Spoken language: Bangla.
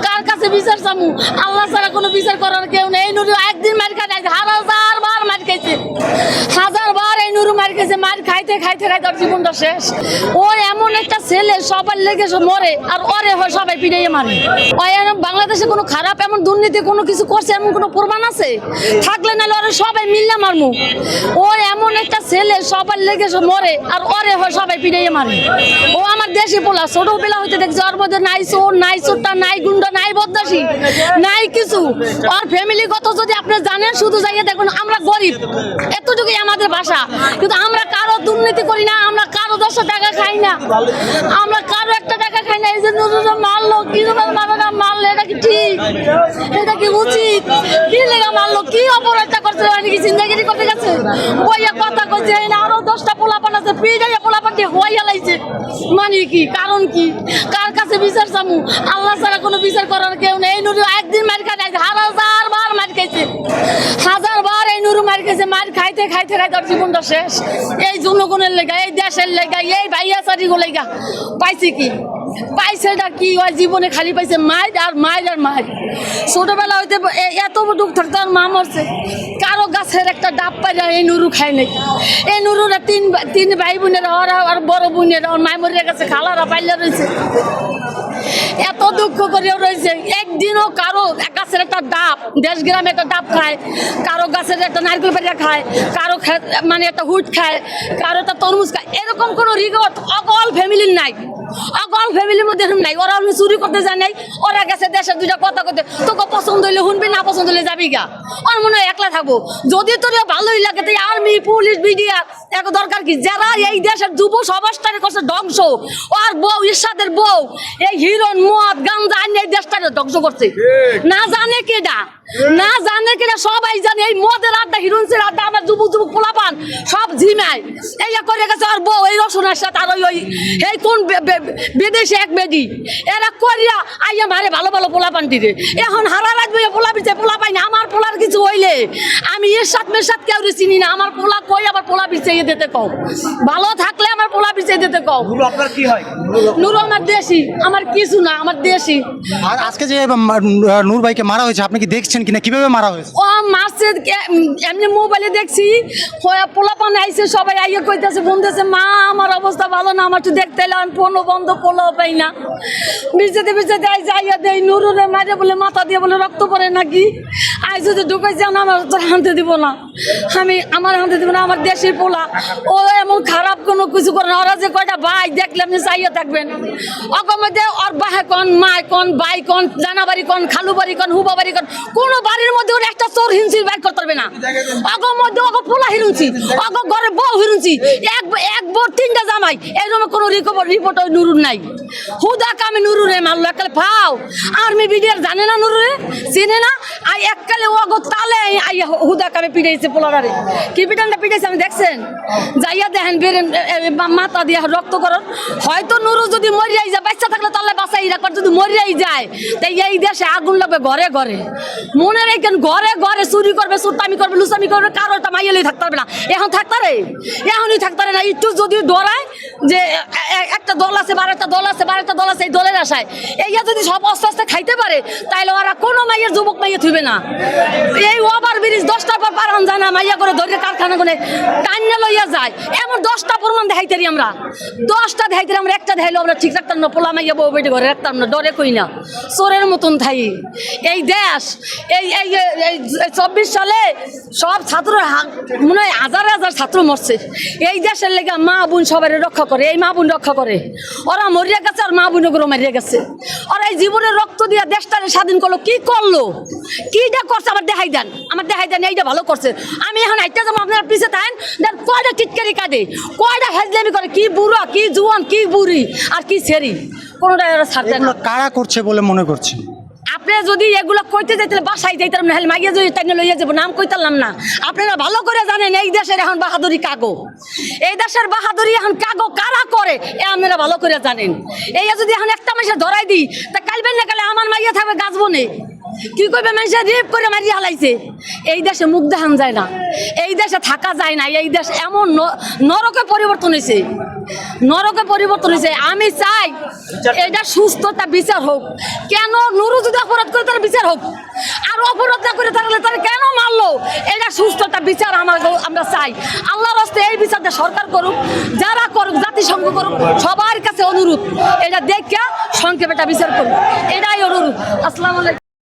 কার কাছে বিচার চামু? আল্লাহ ছাড়া কোনো বিচার করার কেউ নেই। এই নুরু একদিন মার খাইছে, হাজার বার মার খাইছে, হাজার বার এই নুরু মার খাইছে। মার খাইতে খাইতে খাইতে ওর জীবনটা শেষ। ও এমন একটা ছেলে, সবার লেগে মরে আর ওরে হয় সবাই পিড়াইয়ে মারে। বাংলাদেশে কোনো খারাপ এমন দুর্নীতি কোনো কিছু করছে এমন কোনো প্রমাণ আছে? থাকলে না ওরে সবাই মিললে মারমু। ও এমন একটা ছেলে, সবার লেগে মরে আর ওরে হয় সবাই পিড়াইয়ে মারে। ও আমার দেশি পোলা, ছোটবেলা হইতে দেখছি ওর মধ্যে নাই চোর, নাই চোরটা, নাই গুন্ডা, নাই বদমাশি, নাই কিছু। ওর ফ্যামিলিগত যদি আপনি জানেন, শুধু যাইয়ে দেখুন আমরা গরিব, এতটুকুই আমাদের ভাষা। কিন্তু আমরা কারো দুর্নীতি করি না, আমরা কারো 10 টাকা খাই না, আমরা কারো 1 টাকা খাই না। এই যে নুরুরা মারলো, কি মারাটা মারলো, এটা কি ঠিক? এটা কি উচিত? কি লেগা মারলো? কি অপরাধটা করছে? কি জিন্দাগিরি করতে গেছে? বইয়া কথা কইছে না, আরো 10টা পোলাপান আছে, পিড়াইয়া পোলাপানকে হইয়া লাইছে। মানে কি? কারণ কি? কার কাছে বিচার চামু? আল্লাহ ছাড়া কোনো বিচার করার কেউ নেই। এই নুরু একদিন মার খাইছে, হাজার বার মার খাইছে, হাজার বার এই নুরু মার খাইছে। মার খাইতে খাইতে খাইতে ওর জীবনটা শেষ। এই জনগণের লেগা, এই দেশের লেগা, এই ভাইয়া চারিগো লেগা পাইছে কি? পাইছে এটা কি? ওই জীবনে খালি পাইছে মায়ের আর মায়ের আর মায়ের। ছোটবেলা হইতে এত দুঃখ থাকতো, আর মা মরছে। কারো গাছের একটা ডাব পাইরা এই নুরু খায় নাই। এই নুরুরা তিন ভাই বোনেরা, ওরা আর বড় বোনেরা, ওর মায় মরে গেছে, খালারা পাইলে রয়েছে। এত দুঃখ করেও রয়েছে। একদিনও কারো গাছের একটা ডাব, দেশ গ্রামে একটা ডাব খায়, কারো গাছের একটা নারকেল পাড়িয়া খায়, কারো মানে একটা হুট খায়, কারো একটা তরমুজ খায়, এরকম কোনো রিগত অকল ফ্যামিলির নাই। অকল ফ্যামিলির মধ্যে নাই। ওরা চুরি করতে যায় নাই, ওরা গেছে দেশের 2টা কথা করতে। তোকে পছন্দ হইলে শুনবি, না পছন্দ হইলে যাবি গা। ওর মনে হয় একলা থাকবো। যদি তোর ভালোই লাগে তাই আর্মি, পুলিশ, মিডিয়া এত দরকার কি? যারা এই দেশের যুব সমাজটারে করছে ধ্বংস, ওর বউ, ইরশাদের বউ, এই হিরোন, মদ, গাঞ্জা আনিয়ে এই দেশটারে ধ্বংস করছে। না জানে কেডা, না জানে কেডা, সবাই জানে। এই মদের আড্ডা, হিরোইনের আড্ডা, আমার যুবক পোলাপান সব ঝিমায়। এই করে গেছে আর বউ, এই রসুনের সাথে আর ওই এই কোন বিদেশে এক বেডি, এরা করিয়া আইয়া মারে ভালো ভালো পোলাপান দিতে। এখন হারা লাগবে পোলা বিছে, পোলা পাই না। আমার পোলার কিছু হইলে আমি এরশাদ মেরশাদ কেউ চিনি না। আমার পোলা কই, আবার পোলা বিছিয়ে দিতে কও। ভালো থাকলে আমার পোলা বিছিয়ে দিতে কও। আপনার কি হয়? নুরু আমার দেশি, আমার কিছু না, আমার দেশি। আর আজকে যে নূর ভাইকে মারা হয়েছে, আপনি কি দেখছেন কিনা, কিভাবে মারা হয়েছে? ও মারছে এমনি মোবাইলে দেখছি, পোলাপান আইছে, সবাই আইয়া কইতেছে, বলতেছে মা আমার অবস্থা ভালো না, আমার একটু দেখতে এলাম, ফোনও বন্ধ, পোলাও পাই না। বিছাতে বিছাতে আইসে আইয়া দেয়, নুরুরে মারে বলে মাথা দিয়ে বলে রক্ত পড়ে নাকি। আই যদি ঢুকাইছে না, আমার তোর হাতে দিব না, আমি আমার হাতে দিব না। আমার দেশের পোলা, ও এমন খারাপ কোনো কিছু করে না। ওরা যে কয়টা ভাই দেখলে আপনি চাইয়া থাকবেন। অগমধ্যে ওর বাহে কন, মায় কন, ভাই কন, জানাবাড়ি কন, খালু বাড়ি কন, হুবা বাড়ি কন, কোনো বাড়ির মধ্যে ওর একটা চোর হিংসি বাইর করতে পারবে না। অগর মধ্যে অগ পোলা হিরুনছি, অগ ঘরে বউ হিরুনছি, এক বোর 3টা জামাই, এরকম কোনো রিপোর্ট ওই নুরুর নাই। হুদা কামে নুরুরে মারলো এককালে ফাও। আর্মি বিডিআর জানে না নুরুরে, চিনে না। আই এককালে অগ তালে আইয়া হুদা কামে পিটাইছে পোলারে। কি পিটানটা পিটাইছে আমি দেখছেন? যাইয়া দেখেন বেরেন মাথা দিয়ে রক্ত করন। হয়তো নুরু যদি মরিয়াই যায়, বাচ্চা থাকলে তাহলে বাঁচাই রাখবার, যদি মরিয়াই যায় তাই এই দেশে আগুন লাগবে ঘরে ঘরে। মনে রেখেন, ঘরে ঘরে চুরি করবে, সুতামি করবে, লুচামি করবে, কারো একটা মাইয়ালেই থাকতে পারবে না। এখন থাকতারে, এখনই থাকতারে না। একটু যদি ডরায় যে একটা দল আছে, বারেকটা দল আছে, বারেকটা দল আছে, এই দলের আশায় এইয়া যদি সব আস্তে আস্তে খাইতে পারে, তাইলে ওরা কোনো মাইয়ের যুবক মাইয়া থুইবে না। এই ওভার ব্রিজ 10টার পর পার হন যায় না, মাইয়া করে ধরে কারখানা করে টাইনা লইয়া যায়। এমন 10টা প্রমাণ দেখাইতারি আমরা, 10টা দেখাইতারি আমরা, একটা দেখাইলেও আমরা ঠিক রাখতাম না। পোলা মাইয়া বউ বেটে ঘরে রাখতাম না, ডরে কই না, চোরের মতন থাই। এই দেশ এই 24 সালে সব ছাত্র মনে হয় হাজার হাজার ছাত্র মরছে। এই দেশের লেগে মা বোন সবাই রক্ষা করে, এই মা বোন রক্ষা করে। ওরা মরিয়া গেছে আর মা বোনগুলো মারিয়া গেছে। ওরা এই জীবনের রক্ত দিয়া দেশটারে স্বাধীন করলো। কি করলো, কিটা করছে আমার দেখাই দেন, আমার দেখাই দেন। এইটা ভালো করছে। আমি এখন আইটা যাবো, আপনার পিছিয়ে থাকেন, দেন কয়টা টিটকারি কাটে, কয়টা হেজলামি করে, কি বুড়া, কি জুয়ান, কি বুড়ি আর কি ছেড়ি, কোনোটাই ওরা ছাড় দেন না। কারা করছে বলে মনে করছেন? আপনি যদি এগুলো কইতে যাইতেন বাসায় যাইতাম না, হলে মাইয়া যদি টাইনে লইয়া যাবো, নাম কইতাম না। আপনারা ভালো করে জানেন এই দেশের এখন বাহাদুরি কাগো, এই দেশের বাহাদুরি এখন কাগো কারা করে এ আপনারা ভালো করে জানেন। এই যদি এখন একটা মাসে ধরাই দিই, তা কালবেন না কালে আমার মাইয়া থাকবে গাছবো নেই, কি করবে মানুষের রেপ করে মারিয়ে হালাইছে। এই দেশে মুখ দেখান যায় না, এই দেশে থাকা যায় না, এই দেশ এমন নরকে পরিবর্তন হয়েছে, নরকে পরিবর্তন হয়েছে। আমি চাই এটা সুস্থতা বিচার হোক। কেন নুরু যদি অপরাধ করে তার বিচার হোক, আর অপরাধ না করে থাকলে তারা কেন মারলো, এটা সুস্থতা বিচার আমরা চাই। আল্লাহর হস্তে এই বিচারটা সরকার করুক, যারা করুক, জাতিসংঘ করুক, সবার কাছে অনুরোধ এটা দেখে সংক্ষেপে এটা বিচার করুক, এটাই অনুরোধ। আসসালামু আলাইকুম।